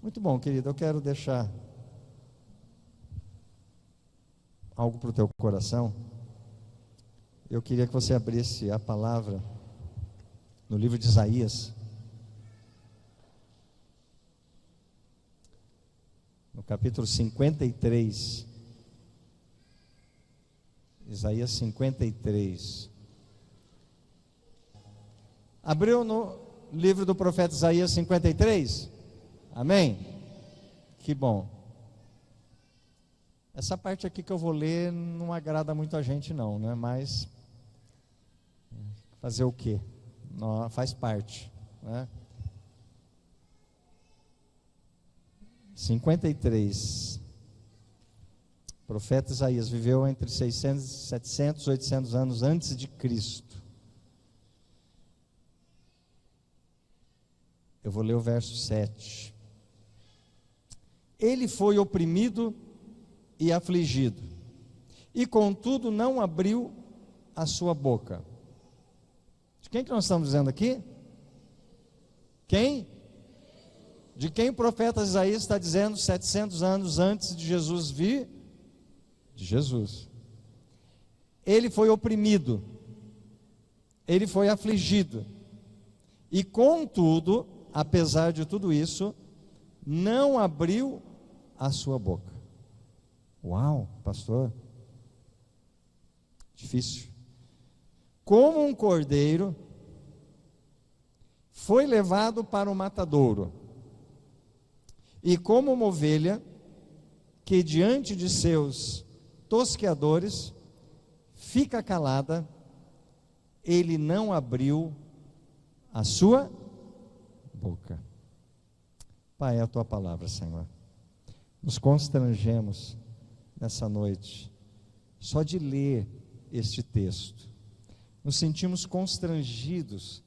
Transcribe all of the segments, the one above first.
Muito bom, querido, eu quero deixar algo para o teu coração. Eu queria que você abrisse a palavra no livro de Isaías, no capítulo 53. Isaías 53. Abriu no livro do profeta Isaías 53? Amém? Que bom. Essa parte aqui que eu vou ler não agrada muito a gente não, né? Mas fazer o quê? Não, faz parte, né? 53. O profeta Isaías viveu entre 600, 700, 800 anos antes de Cristo. Eu vou ler o verso 7. Ele foi oprimido e afligido, e contudo não abriu a sua boca. De quem que nós estamos dizendo aqui? Quem? De quem o profeta Isaías está dizendo 700 anos antes de Jesus vir? De Jesus. Ele foi oprimido, ele foi afligido, e contudo, apesar de tudo isso, não abriu a sua boca. Uau, pastor, difícil. Como um cordeiro foi levado para o matadouro, e como uma ovelha que diante de seus tosqueadores fica calada, ele não abriu a sua boca. Pai, é a tua palavra, Senhor. Nos constrangemos nessa noite só de ler este texto. Nos sentimos constrangidos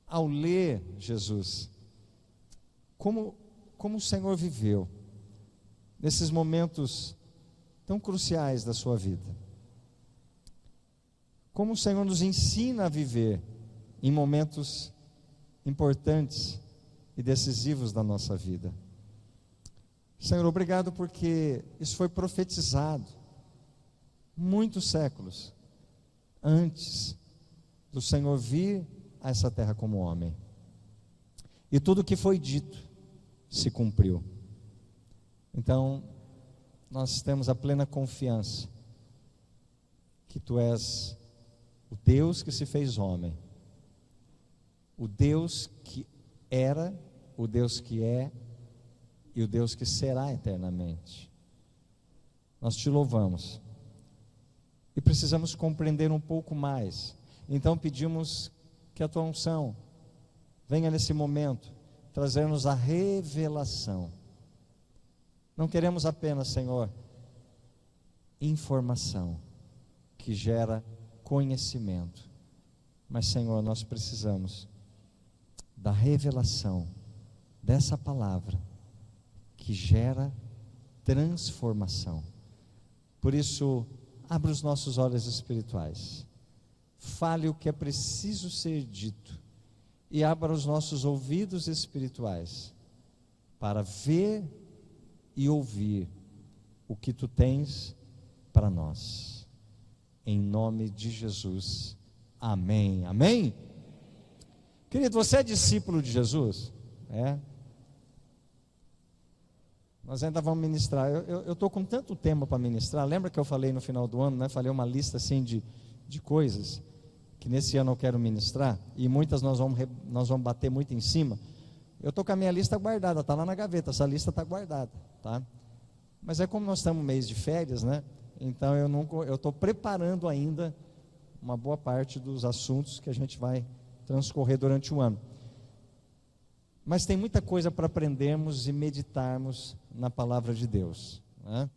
ao ler, Jesus, como o Senhor viveu nesses momentos tão cruciais da sua vida. Como o Senhor nos ensina a viver em momentos importantes e decisivos da nossa vida. Senhor, obrigado porque isso foi profetizado muitos séculos antes do Senhor vir a essa terra como homem. E tudo o que foi dito se cumpriu. Então, nós temos a plena confiança que Tu és o Deus que se fez homem, o Deus que era, o Deus que é e o Deus que será eternamente. Nós Te louvamos e precisamos compreender um pouco mais. Então pedimos que a Tua unção venha nesse momento trazer-nos a revelação. Não queremos apenas, Senhor, informação que gera conhecimento, mas, Senhor, nós precisamos da revelação dessa palavra que gera transformação. Por isso, abra os nossos olhos espirituais, fale o que é preciso ser dito, e abra os nossos ouvidos espirituais para ver e ouvir o que Tu tens para nós. Em nome de Jesus, amém. Amém? Querido, você é discípulo de Jesus? É? Nós ainda vamos ministrar. Eu estou com tanto tema para ministrar. Lembra que eu falei no final do ano, né? Falei uma lista assim de coisas que nesse ano eu quero ministrar, e muitas nós vamos bater muito em cima. Eu estou com a minha lista guardada, está lá na gaveta, essa lista está guardada, tá? Mas é como nós estamos no mês de férias, né? Então eu estou preparando ainda uma boa parte dos assuntos que a gente vai transcorrer durante o ano. Mas tem muita coisa para aprendermos e meditarmos na palavra de Deus, né?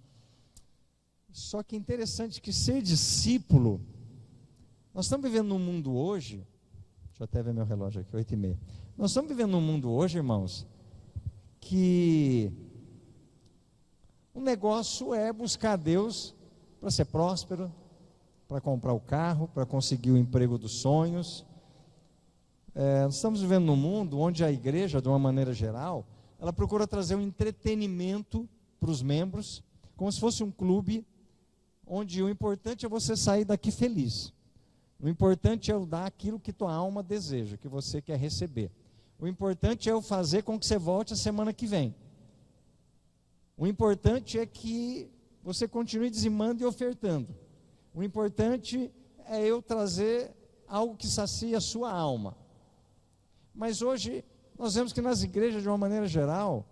Só que é interessante que ser discípulo, nós estamos vivendo num mundo hoje, deixa eu até ver meu relógio aqui, 8h30. Nós estamos vivendo num mundo hoje, irmãos, que o negócio é buscar Deus para ser próspero, para comprar o carro, para conseguir o emprego dos sonhos. Nós estamos vivendo num mundo onde a igreja, de uma maneira geral, ela procura trazer um entretenimento para os membros, como se fosse um clube, onde o importante é você sair daqui feliz. O importante é eu dar aquilo que tua alma deseja, que você quer receber. O importante é eu fazer com que você volte a semana que vem. O importante é que você continue dizimando e ofertando. O importante é eu trazer algo que sacie a sua alma. Mas hoje nós vemos que nas igrejas, de uma maneira geral,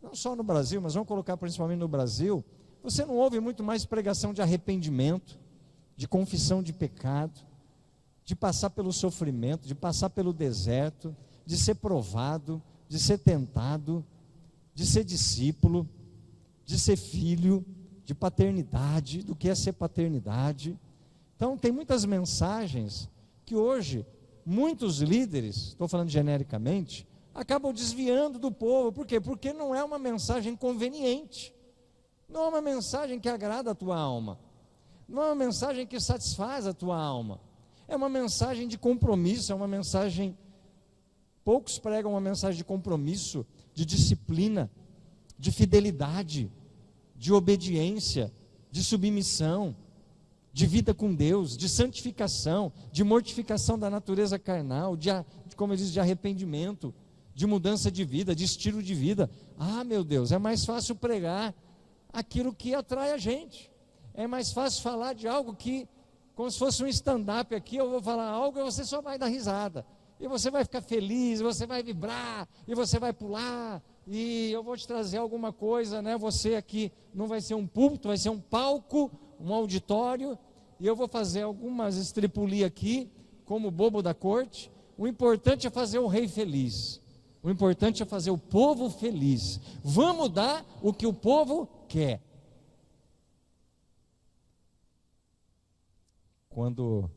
não só no Brasil, mas vamos colocar principalmente no Brasil, você não ouve muito mais pregação de arrependimento, de confissão de pecado, de passar pelo sofrimento, de passar pelo deserto, de ser provado, de ser tentado, de ser discípulo, de ser filho, de paternidade, do que é ser paternidade. Então tem muitas mensagens que hoje muitos líderes, estou falando genericamente, acabam desviando do povo. Por quê? Porque não é uma mensagem conveniente, não é uma mensagem que agrada a tua alma, não é uma mensagem que satisfaz a tua alma, é uma mensagem de compromisso, é uma mensagem, poucos pregam uma mensagem de compromisso, de disciplina, de fidelidade, de obediência, de submissão, de vida com Deus, de santificação, de mortificação da natureza carnal, como eu disse, de arrependimento, de mudança de vida, de estilo de vida. Ah, meu Deus, é mais fácil pregar aquilo que atrai a gente. É mais fácil falar de algo que, como se fosse um stand-up aqui, eu vou falar algo e você só vai dar risada. E você vai ficar feliz, você vai vibrar, e você vai pular, e eu vou te trazer alguma coisa, né? Você aqui não vai ser um púlpito, vai ser um palco, um auditório, e eu vou fazer algumas estripulias aqui, como bobo da corte. O importante é fazer o rei feliz, o importante é fazer o povo feliz. Vamos dar o que o povo quer. Quando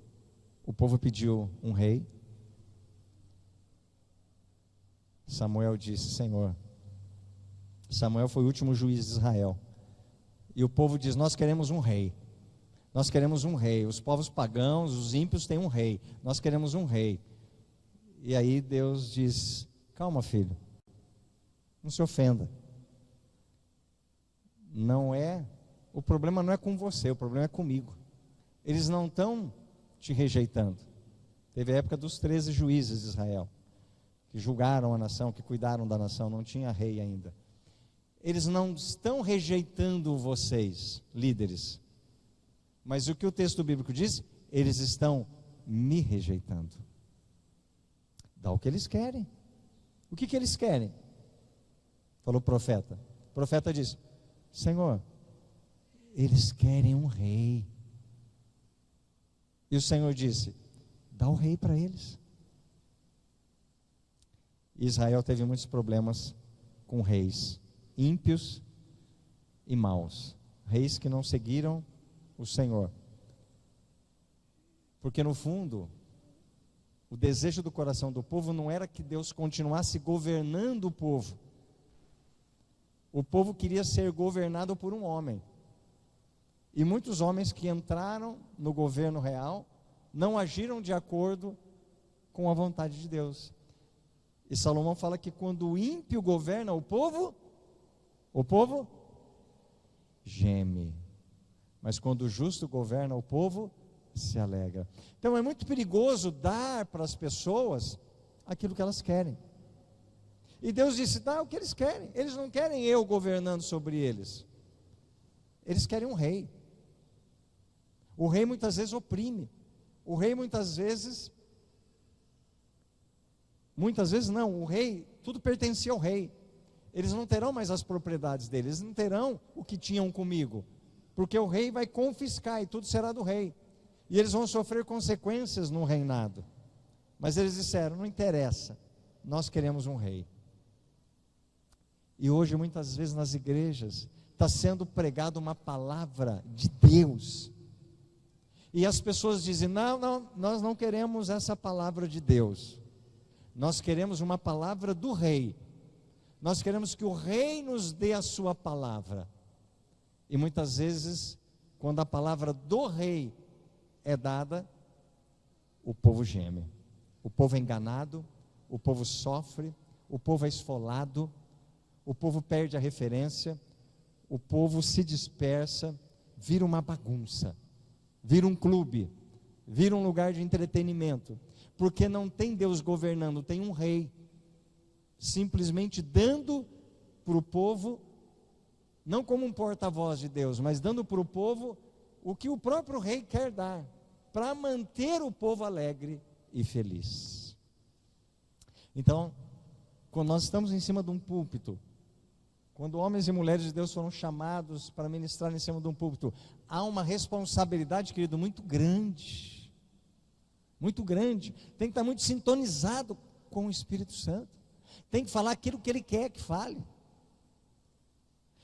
o povo pediu um rei, Samuel disse: Senhor, Samuel foi o último juiz de Israel, e o povo diz: nós queremos um rei, nós queremos um rei. Os povos pagãos, os ímpios têm um rei, nós queremos um rei. E aí Deus diz: calma, filho, não se ofenda, o problema não é com você, o problema é comigo. Eles não estão te rejeitando. Teve a época dos 13 juízes de Israel, que julgaram a nação, que cuidaram da nação, não tinha rei ainda. Eles não estão rejeitando vocês, líderes, mas o que o texto bíblico diz? Eles estão me rejeitando. Dá o que eles querem. O que eles querem? Falou o profeta. O profeta disse: Senhor, eles querem um rei. E o Senhor disse: dá o rei para eles. Israel teve muitos problemas com reis ímpios e maus, reis que não seguiram o Senhor, porque no fundo o desejo do coração do povo não era que Deus continuasse governando o povo queria ser governado por um homem. E muitos homens que entraram no governo real não agiram de acordo com a vontade de Deus. E Salomão fala que quando o ímpio governa o povo geme. Mas quando o justo governa o povo, se alegra. Então é muito perigoso dar para as pessoas aquilo que elas querem. E Deus disse: dá o que eles querem. Eles não querem eu governando sobre eles. Eles querem um rei. O rei muitas vezes oprime. O rei muitas vezes não, o rei, tudo pertencia ao rei. Eles não terão mais as propriedades deles, eles não terão o que tinham comigo, porque o rei vai confiscar e tudo será do rei. E eles vão sofrer consequências no reinado. Mas eles disseram: não interessa, nós queremos um rei. E hoje muitas vezes nas igrejas está sendo pregada uma palavra de Deus, e as pessoas dizem: não, nós não queremos essa palavra de Deus, nós queremos uma palavra do rei, nós queremos que o rei nos dê a sua palavra. E muitas vezes, quando a palavra do rei é dada, o povo geme, o povo é enganado, o povo sofre, o povo é esfolado, o povo perde a referência, o povo se dispersa, vira uma bagunça, vira um clube, vira um lugar de entretenimento, porque não tem Deus governando, tem um rei, simplesmente dando para o povo, não como um porta-voz de Deus, mas dando para o povo o que o próprio rei quer dar, para manter o povo alegre e feliz. Então, quando nós estamos em cima de um púlpito, quando homens e mulheres de Deus foram chamados para ministrar em cima de um púlpito, há uma responsabilidade, querido, muito grande, tem que estar muito sintonizado com o Espírito Santo, tem que falar aquilo que Ele quer que fale.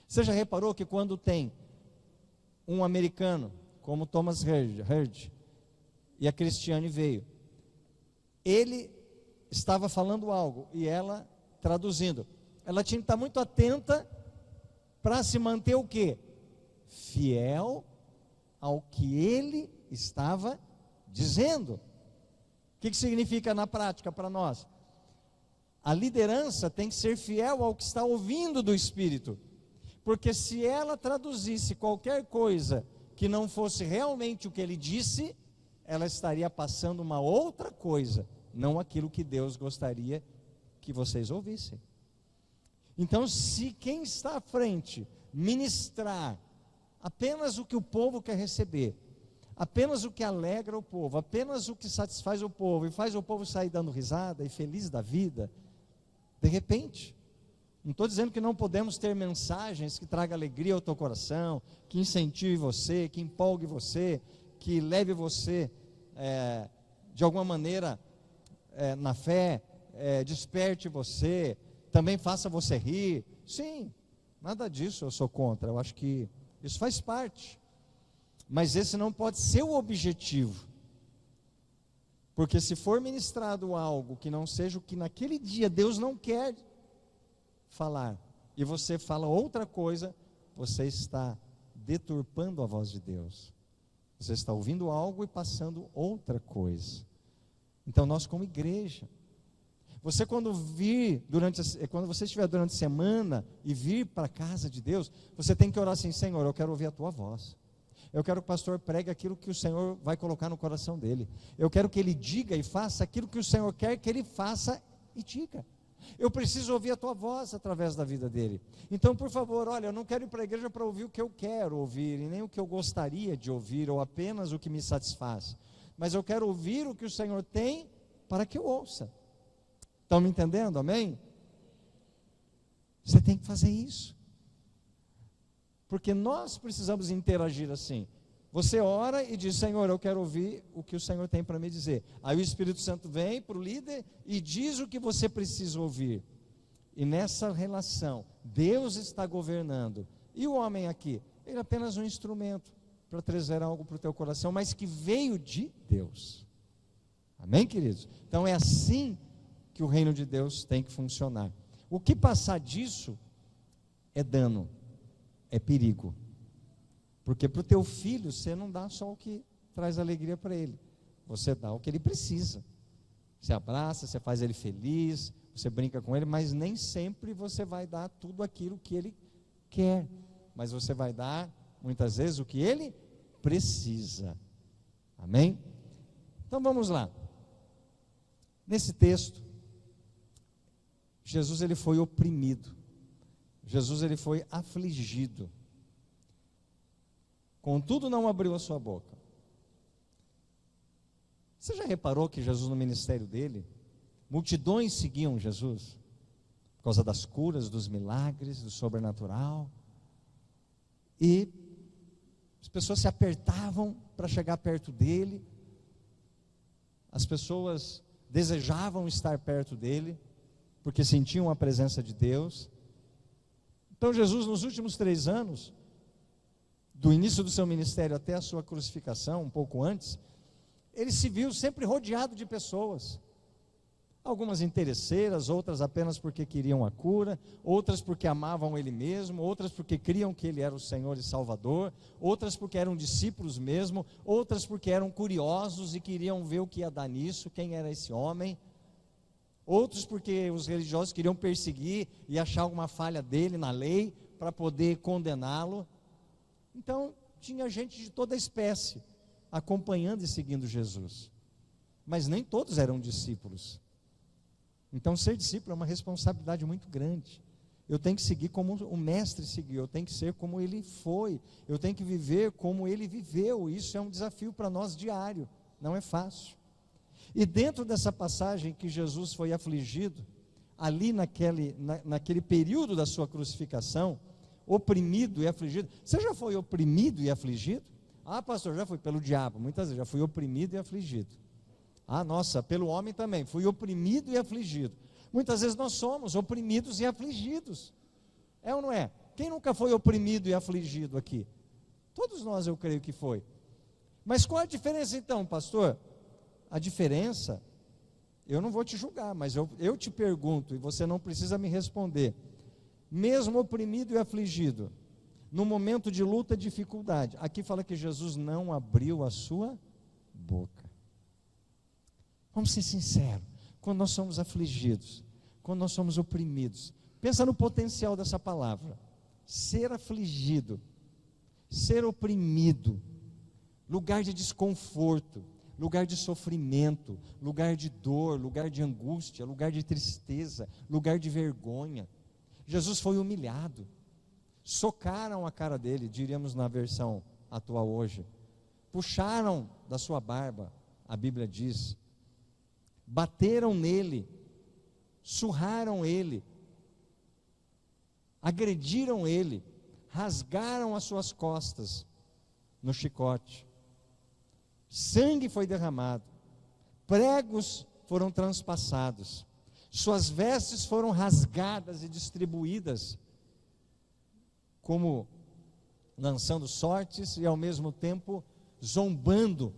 Você já reparou que quando tem um americano, como Thomas Hurd, e a Cristiane veio, ele estava falando algo, e ela traduzindo, ela tinha que estar muito atenta, para se manter o quê? Fiel ao que ele estava dizendo. O que significa na prática para nós? A liderança tem que ser fiel ao que está ouvindo do Espírito, porque se ela traduzisse qualquer coisa que não fosse realmente o que ele disse, ela estaria passando uma outra coisa, não aquilo que Deus gostaria que vocês ouvissem. Então, se quem está à frente ministrar apenas o que o povo quer receber, apenas o que alegra o povo, apenas o que satisfaz o povo, e faz o povo sair dando risada e feliz da vida, de repente, não estou dizendo que não podemos ter mensagens que tragam alegria ao teu coração, que incentive você, que empolgue você, que leve você de alguma maneira na fé, desperte você, também faça você rir. Sim, nada disso eu sou contra, eu acho que isso faz parte, mas esse não pode ser o objetivo, porque se for ministrado algo que não seja o que naquele dia Deus não quer falar, e você fala outra coisa, você está deturpando a voz de Deus, você está ouvindo algo e passando outra coisa. Então nós como igreja, você quando você estiver durante a semana e vir para a casa de Deus, você tem que orar assim: Senhor, eu quero ouvir a tua voz, eu quero que o pastor pregue aquilo que o Senhor vai colocar no coração dele, eu quero que ele diga e faça aquilo que o Senhor quer que ele faça e diga. Eu preciso ouvir a tua voz através da vida dele. Então, por favor, olha, eu não quero ir para a igreja para ouvir o que eu quero ouvir, e nem o que eu gostaria de ouvir, ou apenas o que me satisfaz, mas eu quero ouvir o que o Senhor tem para que eu ouça. Estão me entendendo? Amém? Você tem que fazer isso, porque nós precisamos interagir assim. Você ora e diz: Senhor, eu quero ouvir o que o Senhor tem para me dizer. Aí o Espírito Santo vem para o líder e diz o que você precisa ouvir. E nessa relação, Deus está governando. E o homem aqui, ele é apenas um instrumento para trazer algo para o teu coração, mas que veio de Deus. Amém, queridos? Então é assim que o reino de Deus tem que funcionar. O que passar disso é dano, é perigo. Porque para o teu filho, você não dá só o que traz alegria para ele, você dá o que ele precisa. Você abraça, você faz ele feliz, você brinca com ele, mas nem sempre você vai dar tudo aquilo que ele quer, mas você vai dar, muitas vezes, o que ele precisa. Amém? Então vamos lá. Nesse texto, Jesus ele foi oprimido, Jesus ele foi afligido, contudo não abriu a sua boca. Você já reparou que Jesus, no ministério dele, multidões seguiam Jesus, por causa das curas, dos milagres, do sobrenatural, e as pessoas se apertavam para chegar perto dele, as pessoas desejavam estar perto dele, porque sentiam a presença de Deus. Então Jesus, nos últimos 3 anos, do início do seu ministério até a sua crucificação, um pouco antes, ele se viu sempre rodeado de pessoas, algumas interesseiras, outras apenas porque queriam a cura, outras porque amavam ele mesmo, outras porque criam que ele era o Senhor e Salvador, outras porque eram discípulos mesmo, outras porque eram curiosos e queriam ver o que ia dar nisso, quem era esse homem. outros porque os religiosos queriam perseguir e achar alguma falha dele na lei para poder condená-lo. Então, tinha gente de toda a espécie acompanhando e seguindo Jesus, mas nem todos eram discípulos. Então, ser discípulo é uma responsabilidade muito grande. Eu tenho que seguir como o mestre seguiu, eu tenho que ser como ele foi, eu tenho que viver como ele viveu. Isso é um desafio para nós diário, não é fácil. E dentro dessa passagem que Jesus foi afligido, ali naquele período da sua crucificação, oprimido e afligido. Você já foi oprimido e afligido? Ah, pastor, já fui pelo diabo, muitas vezes já fui oprimido e afligido. Ah, nossa, pelo homem também, fui oprimido e afligido. Muitas vezes nós somos oprimidos e afligidos, é ou não é? Quem nunca foi oprimido e afligido aqui? Todos nós, eu creio que foi. Mas qual a diferença então, pastor? A diferença, eu não vou te julgar, mas eu te pergunto, e você não precisa me responder. Mesmo oprimido e afligido, no momento de luta e dificuldade, aqui fala que Jesus não abriu a sua boca. Vamos ser sinceros, quando nós somos afligidos, quando nós somos oprimidos, pensa no potencial dessa palavra: ser afligido, ser oprimido, lugar de desconforto, lugar de sofrimento, lugar de dor, lugar de angústia, lugar de tristeza, lugar de vergonha. Jesus foi humilhado, socaram a cara dele, diríamos na versão atual hoje, puxaram da sua barba, a Bíblia diz, bateram nele, surraram ele, agrediram ele, rasgaram as suas costas no chicote, sangue foi derramado, pregos foram transpassados, suas vestes foram rasgadas e distribuídas, como lançando sortes e ao mesmo tempo zombando.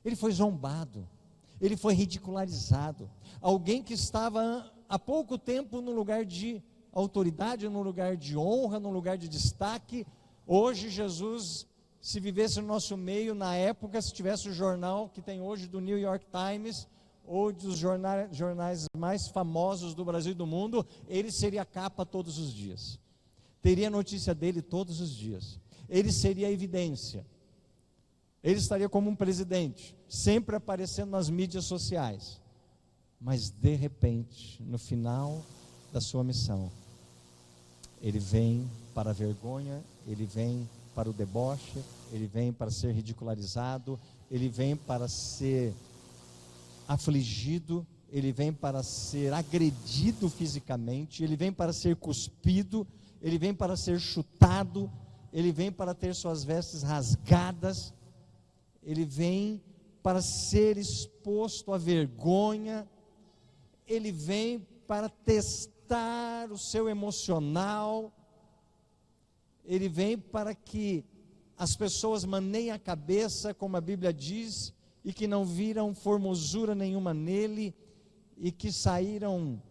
Ele foi zombado, ele foi ridicularizado. Alguém que estava há pouco tempo no lugar de autoridade, no lugar de honra, no lugar de destaque, hoje Jesus, se vivesse no nosso meio, na época, se tivesse o jornal que tem hoje do New York Times, ou dos jornais mais famosos do Brasil e do mundo, ele seria capa todos os dias, teria notícia dele todos os dias, ele seria evidência, ele estaria como um presidente, sempre aparecendo nas mídias sociais. Mas de repente, no final da sua missão, ele vem para a vergonha, ele vem para o deboche, ele vem para ser ridicularizado, ele vem para ser afligido, ele vem para ser agredido fisicamente, ele vem para ser cuspido, ele vem para ser chutado, ele vem para ter suas vestes rasgadas, ele vem para ser exposto à vergonha, ele vem para testar o seu emocional, ele vem para que as pessoas maneiem a cabeça, como a Bíblia diz, e que não viram formosura nenhuma nele, e que saíram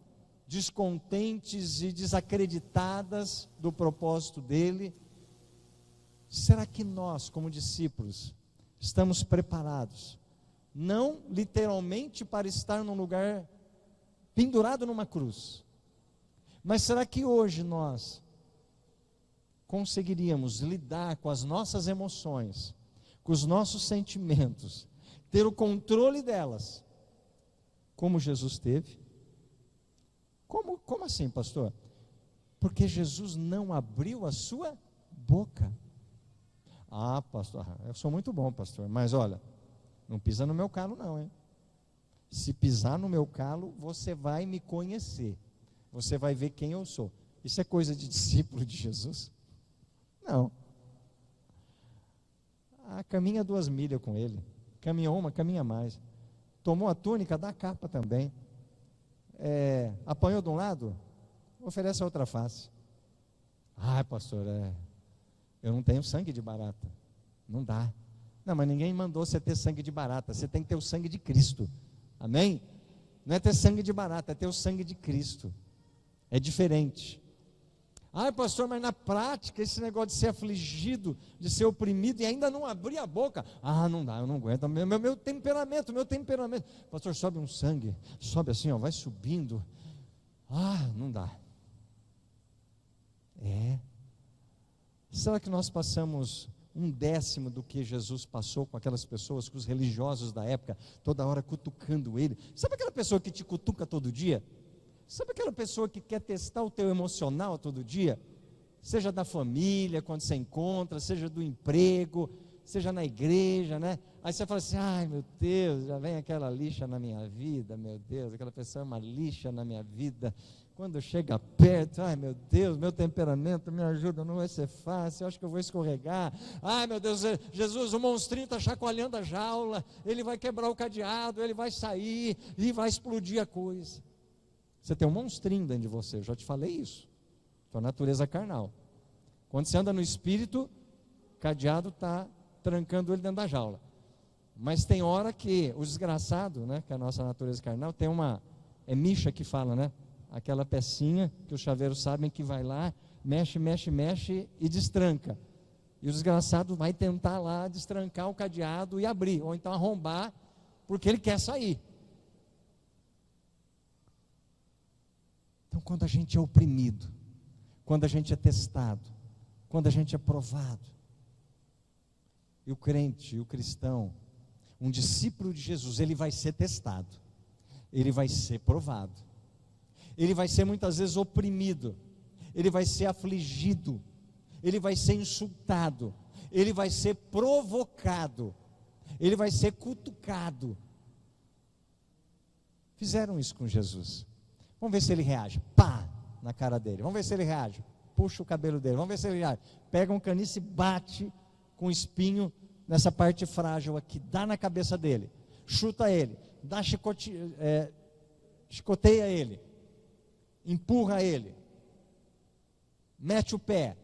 descontentes e desacreditadas do propósito dele. Será que nós, como discípulos, estamos preparados, não literalmente para estar num lugar pendurado numa cruz, mas será que hoje nós conseguiríamos lidar com as nossas emoções, com os nossos sentimentos, ter o controle delas, como Jesus teve? Como assim, pastor? Porque Jesus não abriu a sua boca. Ah, pastor, eu sou muito bom, pastor, mas olha, não pisa no meu calo não, hein? Se pisar no meu calo, você vai me conhecer, você vai ver quem eu sou. Isso é coisa de discípulo de Jesus? Não. Ah, caminha 2 milhas com ele, caminhou uma, caminha mais, tomou a túnica, dá a capa também, apanhou de um lado, oferece a outra face. Ah, pastor, eu não tenho sangue de barata, não dá. Não, mas ninguém mandou você ter sangue de barata, você tem que ter o sangue de Cristo, amém? Não é ter sangue de barata, é ter o sangue de Cristo, é diferente. Ai, pastor, mas na prática, esse negócio de ser afligido, de ser oprimido e ainda não abrir a boca. Ah, não dá, eu não aguento. Meu temperamento. Pastor, sobe um sangue, sobe assim, ó, vai subindo. Ah, não dá. Será que nós passamos 1/10 do que Jesus passou com aquelas pessoas, com os religiosos da época, toda hora cutucando ele? Sabe aquela pessoa que te cutuca todo dia? Sabe aquela pessoa que quer testar o teu emocional todo dia? Seja da família, quando você encontra, seja do emprego, seja na igreja, né? Aí você fala assim, ai meu Deus, já vem aquela lixa na minha vida, meu Deus, aquela pessoa é uma lixa na minha vida. Quando chega perto, ai meu Deus, meu temperamento me ajuda, não vai ser fácil, eu acho que eu vou escorregar. Ai meu Deus, Jesus, o monstrinho está chacoalhando a jaula, ele vai quebrar o cadeado, ele vai sair e vai explodir a coisa. Você tem um monstrinho dentro de você, eu já te falei isso. Tua natureza carnal. Quando você anda no espírito, o cadeado está trancando ele dentro da jaula. Mas tem hora que o desgraçado, né, que é a nossa natureza carnal, tem uma, é Misha que fala, né? Aquela pecinha que os chaveiros sabem que vai lá, mexe e destranca. E o desgraçado vai tentar lá destrancar o cadeado e abrir, ou então arrombar, porque ele quer sair. Então, quando a gente é oprimido, quando a gente é testado, quando a gente é provado, e o crente, o cristão, um discípulo de Jesus, ele vai ser testado, ele vai ser provado, ele vai ser muitas vezes oprimido, ele vai ser afligido, ele vai ser insultado, ele vai ser provocado, ele vai ser cutucado. Fizeram isso com Jesus. Vamos ver se ele reage. Pá! Na cara dele. Vamos ver se ele reage. Puxa o cabelo dele. Vamos ver se ele reage. Pega um caniço e bate com espinho nessa parte frágil aqui. Dá na cabeça dele. Chuta ele. Dá chicoteia ele. Empurra ele. Mete o pé.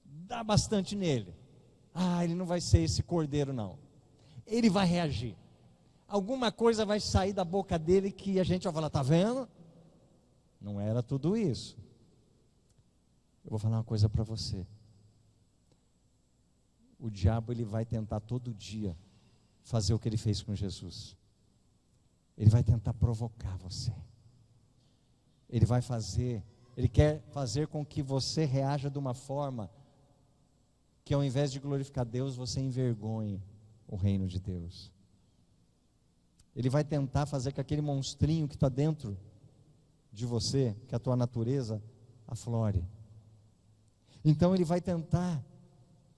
Dá bastante nele. Ah, ele não vai ser esse cordeiro não. Ele vai reagir. Alguma coisa vai sair da boca dele que a gente vai falar, tá vendo? Não era tudo isso. Eu vou falar uma coisa para você. O diabo, ele vai tentar todo dia fazer o que ele fez com Jesus. Ele vai tentar provocar você. Ele quer fazer com que você reaja de uma forma que ao invés de glorificar Deus, você envergonhe o reino de Deus. Ele vai tentar fazer que aquele monstrinho que está dentro de você, que é a tua natureza, aflore. Então ele vai tentar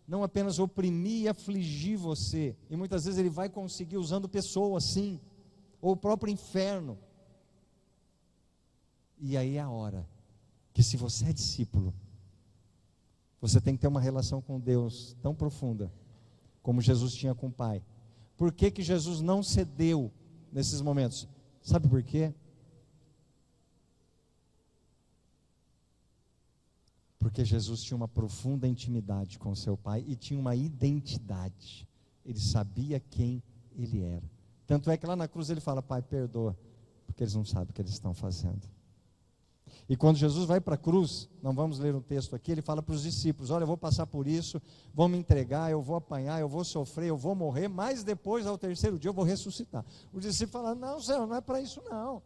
não apenas oprimir e afligir você, e muitas vezes ele vai conseguir usando pessoas assim, ou o próprio inferno. E aí é a hora que, se você é discípulo, você tem que ter uma relação com Deus tão profunda como Jesus tinha com o Pai. Por que que Jesus não cedeu nesses momentos? Sabe por quê? Porque Jesus tinha uma profunda intimidade com seu Pai e tinha uma identidade. Ele sabia quem ele era. Tanto é que lá na cruz ele fala, Pai, perdoa, porque eles não sabem o que eles estão fazendo. E quando Jesus vai para a cruz, não vamos ler um texto aqui, ele fala para os discípulos, olha, eu vou passar por isso, vou me entregar, eu vou apanhar, eu vou sofrer, eu vou morrer, mas depois, ao terceiro dia, eu vou ressuscitar. Os discípulos falam, não, Senhor, não é para isso não.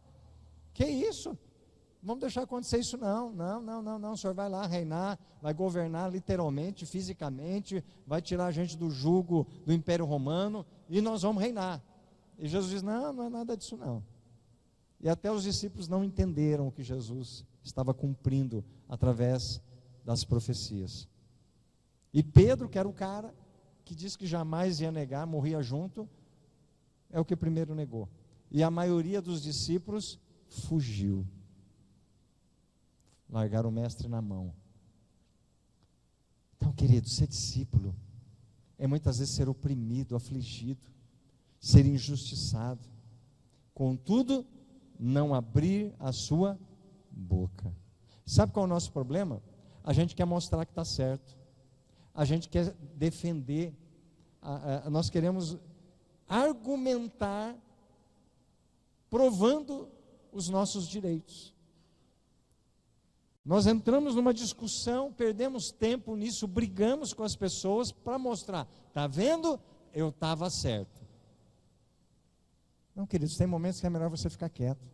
Que isso? Vamos deixar acontecer isso não. Não, o Senhor vai lá reinar, vai governar literalmente, fisicamente, vai tirar a gente do jugo do Império Romano, e nós vamos reinar. E Jesus diz, não é nada disso não. E até os discípulos não entenderam o que Jesus estava cumprindo através das profecias. E Pedro, que era o cara que disse que jamais ia negar, morria junto, é o que primeiro negou. E a maioria dos discípulos fugiu. Largaram o mestre na mão. Então, querido, ser discípulo é muitas vezes ser oprimido, afligido, ser injustiçado. Contudo, não abrir a sua boca. Sabe qual é o nosso problema? A gente quer mostrar que está certo. A gente quer defender. Nós queremos argumentar, provando os nossos direitos. Nós entramos numa discussão, perdemos tempo nisso, brigamos com as pessoas para mostrar, está vendo? Eu estava certo. Não, queridos, tem momentos que é melhor você ficar quieto.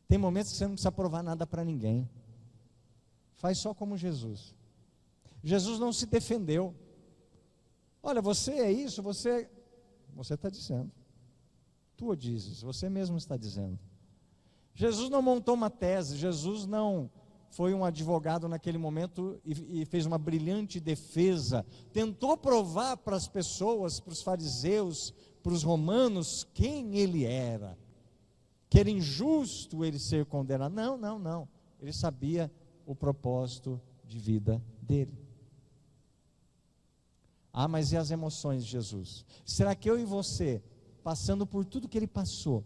Tem momentos que você não precisa provar nada para ninguém. Faz só como Jesus. Jesus não se defendeu. Olha, você é isso, você está dizendo. Tu o dizes, você mesmo está dizendo. Jesus não montou uma tese, Jesus não foi um advogado naquele momento e fez uma brilhante defesa. Tentou provar para as pessoas, para os fariseus, para os romanos, quem ele era. Que era injusto ele ser condenado. Não. Ele sabia o propósito de vida dele. Ah, mas e as emoções de Jesus? Será que eu e você, passando por tudo que ele passou,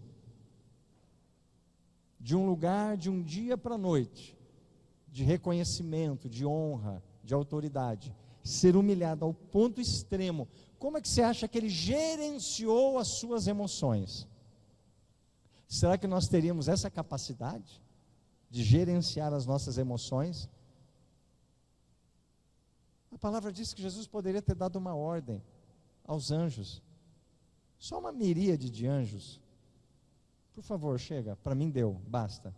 de um lugar, de um dia para a noite, de reconhecimento, de honra, de autoridade, ser humilhado ao ponto extremo, como é que você acha que ele gerenciou as suas emoções? Será que nós teríamos essa capacidade de gerenciar as nossas emoções? A palavra diz que Jesus poderia ter dado uma ordem aos anjos, só uma miríade de anjos. Por favor, chega, para mim deu, basta.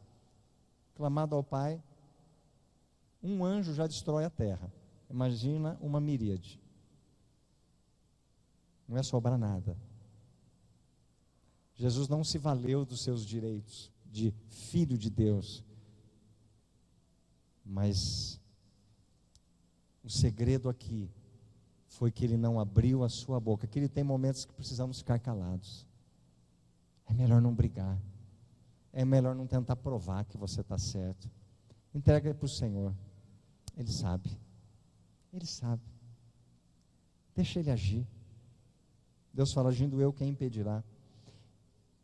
Clamado ao Pai, um anjo já destrói a terra. Imagina uma miríade. Não ia sobrar nada. Jesus não se valeu dos seus direitos de filho de Deus, mas o segredo aqui foi que ele não abriu a sua boca. Que ele tem momentos que precisamos ficar calados. É melhor não brigar. É melhor não tentar provar que você está certo. Entrega para o Senhor. Ele sabe. Ele sabe. Deixa ele agir. Deus fala, agindo eu, quem impedirá?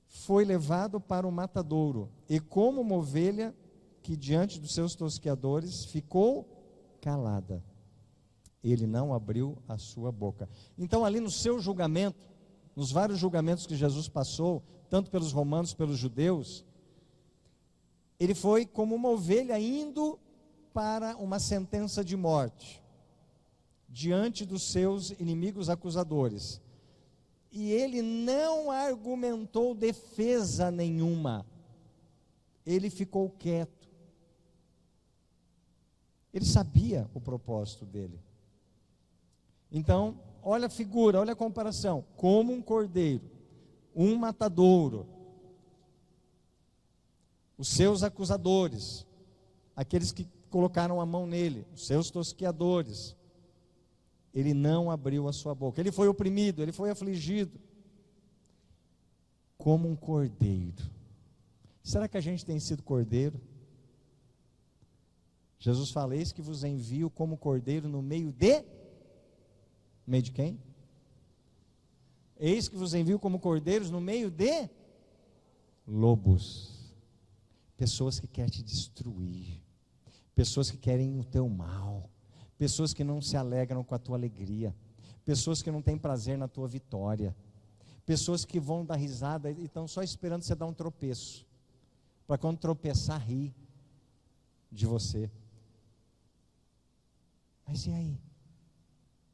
Foi levado para o matadouro, e como uma ovelha que diante dos seus tosqueadores ficou calada, ele não abriu a sua boca. Então ali no seu julgamento, nos vários julgamentos que Jesus passou, tanto pelos romanos, pelos judeus, ele foi como uma ovelha indo para uma sentença de morte, diante dos seus inimigos acusadores. E ele não argumentou defesa nenhuma. Ele ficou quieto. Ele sabia o propósito dele. Então, olha a figura, olha a comparação. Como um cordeiro, um matadouro. Os seus acusadores, aqueles que colocaram a mão nele, os seus tosqueadores. Ele não abriu a sua boca. Ele foi oprimido, ele foi afligido. Como um cordeiro. Será que a gente tem sido cordeiro? Jesus fala, eis que vos envio como cordeiro no meio de... No meio de quem? Eis que vos envio como cordeiros no meio de... lobos. Pessoas que querem te destruir. Pessoas que querem o teu mal. Pessoas que não se alegram com a tua alegria, pessoas que não têm prazer na tua vitória, pessoas que vão dar risada e estão só esperando você dar um tropeço, para quando tropeçar, rir de você. Mas e aí?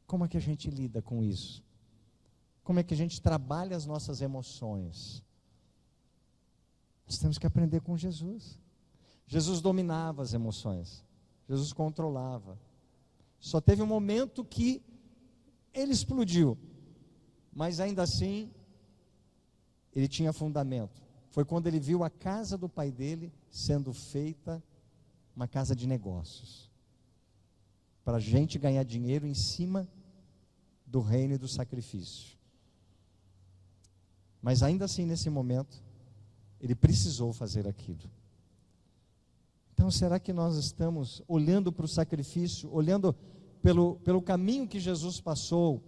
Como é que a gente lida com isso? Como é que a gente trabalha as nossas emoções? Nós temos que aprender com Jesus. Jesus dominava as emoções, Jesus controlava. Só teve um momento que ele explodiu, mas ainda assim, ele tinha fundamento. Foi quando ele viu a casa do pai dele sendo feita uma casa de negócios, para a gente ganhar dinheiro em cima do reino e do sacrifício. Mas ainda assim, nesse momento, ele precisou fazer aquilo. Então, será que nós estamos olhando para o sacrifício, olhando pelo caminho que Jesus passou,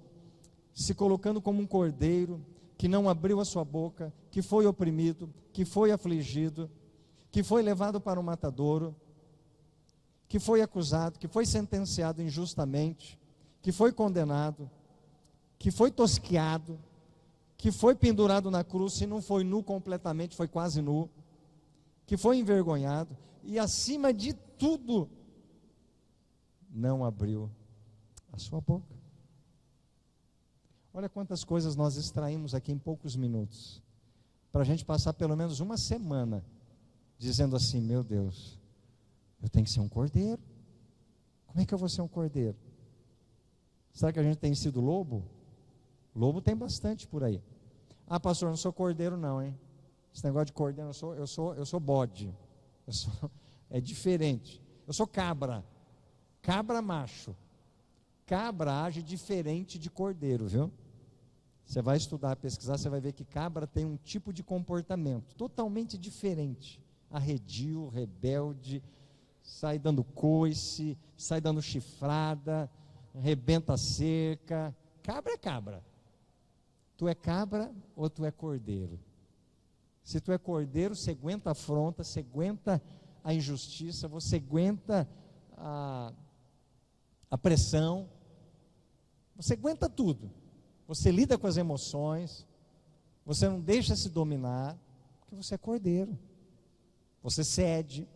se colocando como um cordeiro, que não abriu a sua boca, que foi oprimido, que foi afligido, que foi levado para o matadouro, que foi acusado, que foi sentenciado injustamente, que foi condenado, que foi tosqueado, que foi pendurado na cruz, se não foi nu completamente, foi quase nu, que foi envergonhado, e acima de tudo, não abriu a sua boca. Olha quantas coisas nós extraímos aqui em poucos minutos, para a gente passar pelo menos uma semana, dizendo assim: meu Deus, eu tenho que ser um cordeiro. Como é que eu vou ser um cordeiro? Será que a gente tem sido lobo? Lobo tem bastante por aí. Ah, pastor, eu não sou cordeiro não, hein? Esse negócio de cordeiro, eu sou bode. É diferente. Eu sou cabra. Cabra macho. Cabra age diferente de cordeiro, viu? Você vai estudar, pesquisar, você vai ver que cabra tem um tipo de comportamento totalmente diferente. Arredio, rebelde, sai dando coice, sai dando chifrada, rebenta a cerca. Cabra é cabra. Tu é cabra ou tu é cordeiro? Se tu é cordeiro, você aguenta a afronta, você aguenta a injustiça, você aguenta a pressão, você aguenta tudo. Você lida com as emoções, você não deixa se dominar, porque você é cordeiro. Você cede,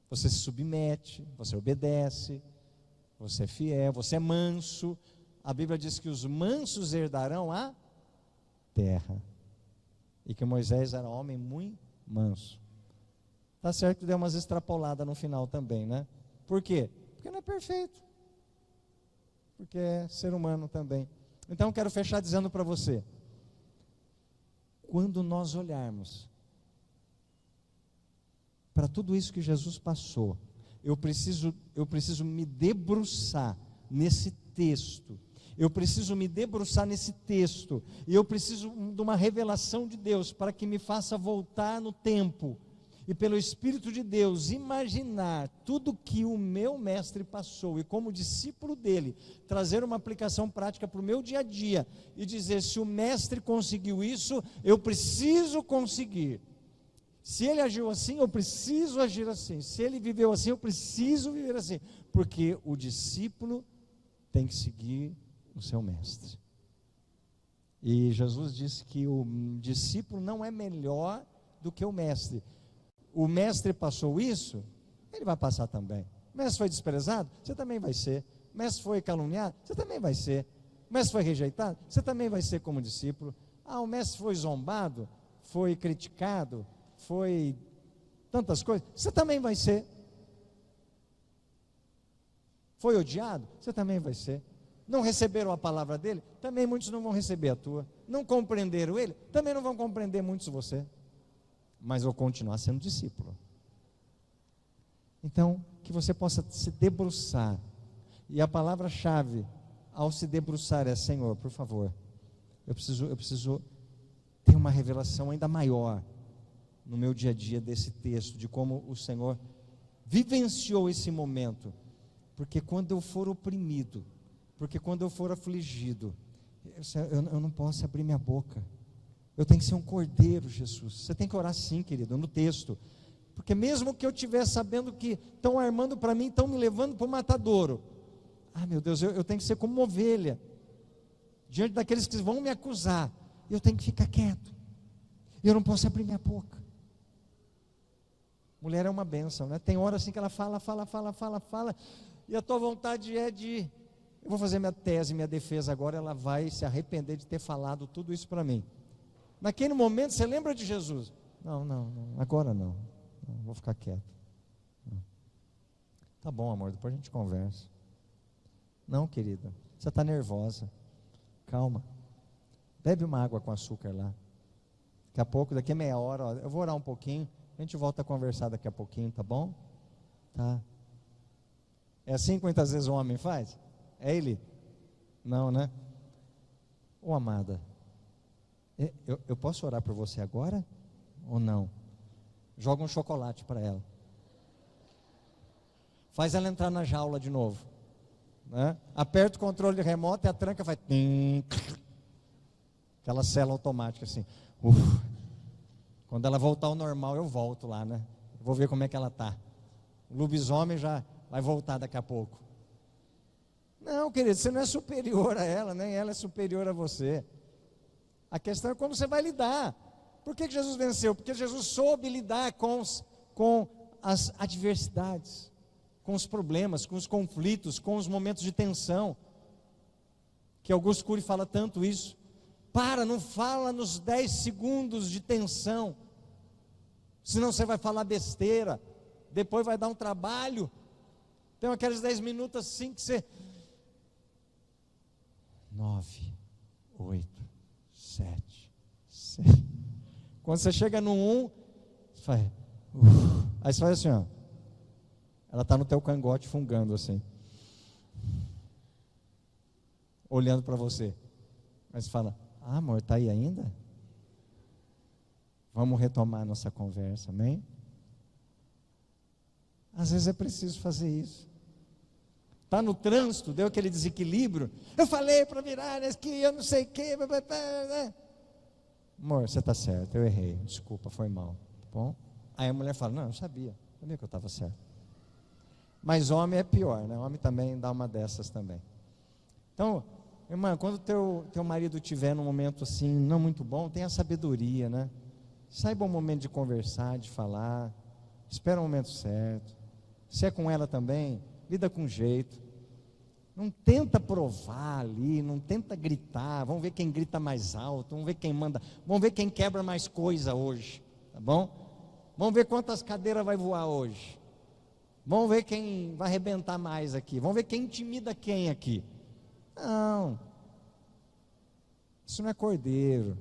você se submete, você obedece, você é fiel, você é manso. A Bíblia diz que os mansos herdarão a terra. E que Moisés era um homem muito manso. Está certo que deu umas extrapoladas no final também, né? Por quê? Porque não é perfeito. Porque é ser humano também. Então quero fechar dizendo para você: quando nós olharmos para tudo isso que Jesus passou, eu preciso me debruçar nesse texto. Eu preciso me debruçar nesse texto, e eu preciso de uma revelação de Deus, para que me faça voltar no tempo, e pelo Espírito de Deus, imaginar tudo que o meu mestre passou, e como discípulo dele, trazer uma aplicação prática para o meu dia a dia, e dizer: se o mestre conseguiu isso, eu preciso conseguir. Se ele agiu assim, eu preciso agir assim. Se ele viveu assim, eu preciso viver assim, porque o discípulo tem que seguir o seu mestre. E Jesus disse que o discípulo não é melhor do que o mestre. O mestre passou isso, ele vai passar também. O mestre foi desprezado, você também vai ser. O mestre foi caluniado, você também vai ser. O mestre foi rejeitado, você também vai ser como discípulo. Ah, o mestre foi zombado, foi criticado, foi tantas coisas, você também vai ser. Foi odiado, você também vai ser. Não receberam a palavra dele, também muitos não vão receber a tua. Não compreenderam ele, também não vão compreender muitos você. Mas vou continuar sendo discípulo. Então, que você possa se debruçar. E a palavra-chave ao se debruçar é: Senhor, por favor, eu preciso ter uma revelação ainda maior no meu dia a dia desse texto, de como o Senhor vivenciou esse momento. Porque quando eu for oprimido, porque quando eu for afligido, eu não posso abrir minha boca. Eu tenho que ser um cordeiro, Jesus. Você tem que orar sim, querido, no texto. Porque mesmo que eu estiver sabendo que estão armando para mim, estão me levando para o matadouro. Ah, meu Deus, eu tenho que ser como uma ovelha, diante daqueles que vão me acusar. Eu tenho que ficar quieto. Eu não posso abrir minha boca. Mulher é uma bênção, né? Tem hora assim que ela fala, e a tua vontade é de... Eu vou fazer minha tese, minha defesa agora. Ela vai se arrepender de ter falado tudo isso para mim. Naquele momento você lembra de Jesus? Não, agora não, vou ficar quieto. Não. Tá bom, amor, depois a gente conversa. Não, querida, você está nervosa. Calma, bebe uma água com açúcar lá. Daqui a pouco, daqui a meia hora, ó, eu vou orar um pouquinho, a gente volta a conversar daqui a pouquinho, tá bom? Tá. É assim que muitas vezes o homem faz? É ele? Não, né? Ô amada, eu posso orar por você agora ou não? Joga um chocolate para ela, faz ela entrar na jaula de novo, né? Aperta o controle remoto e a tranca vai aquela cela automática assim. Quando ela voltar ao normal, eu volto lá, né? Vou ver como é que ela está. O lobisomem já vai voltar daqui a pouco. Não, querido, você não é superior a ela, nem ela é superior a você. A questão é como você vai lidar. Por que Jesus venceu? Porque Jesus soube lidar com as adversidades, com os problemas, com os conflitos, com os momentos de tensão, que Augusto Cury fala tanto isso. Não fala nos 10 segundos de tensão, senão você vai falar besteira, depois vai dar um trabalho. Tem aqueles 10 minutos assim que você... 9, 8, 7, 6. Quando você chega no 1, você faz... Aí você faz assim, ó. Ela está no teu cangote fungando assim, olhando para você. Aí você fala: amor, está aí ainda? Vamos retomar nossa conversa, amém? Às vezes é preciso fazer isso. Está no trânsito, deu aquele desequilíbrio. Eu falei para virar aqui, eu não sei o que. Amor, você está certo, eu errei, desculpa, foi mal. Tá bom? Aí a mulher fala: não, eu sabia que eu estava certo. Mas homem é pior, né? Homem também dá uma dessas também. Então, irmã, quando teu marido estiver num momento assim, não muito bom, tenha sabedoria, né? Saiba o momento de conversar, de falar. Espera o momento certo. Se é com ela também, lida com jeito. Não tenta provar ali, não tenta gritar. Vamos ver quem grita mais alto, vamos ver quem manda, vamos ver quem quebra mais coisa hoje, tá bom? Vamos ver quantas cadeiras vai voar hoje. Vamos ver quem vai arrebentar mais aqui. Vamos ver quem intimida quem aqui. Não. Isso não é cordeiro.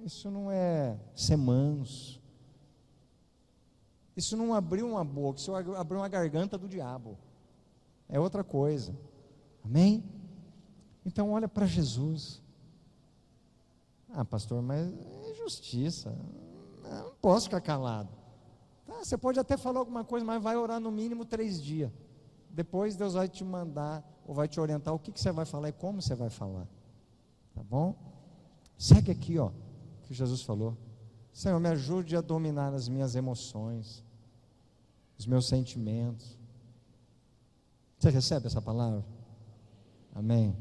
Isso não é ser manso. Isso não abriu uma boca, isso abriu uma garganta do diabo. É outra coisa. Amém? Então olha para Jesus. Pastor, mas é justiça. Não posso ficar calado. Você pode até falar alguma coisa, mas vai orar no mínimo 3 dias. Depois Deus vai te mandar, ou vai te orientar o que você vai falar e como você vai falar. Tá bom? Segue aqui, ó, que Jesus falou: Senhor, me ajude a dominar as minhas emoções, os meus sentimentos. Você recebe essa palavra? Amém.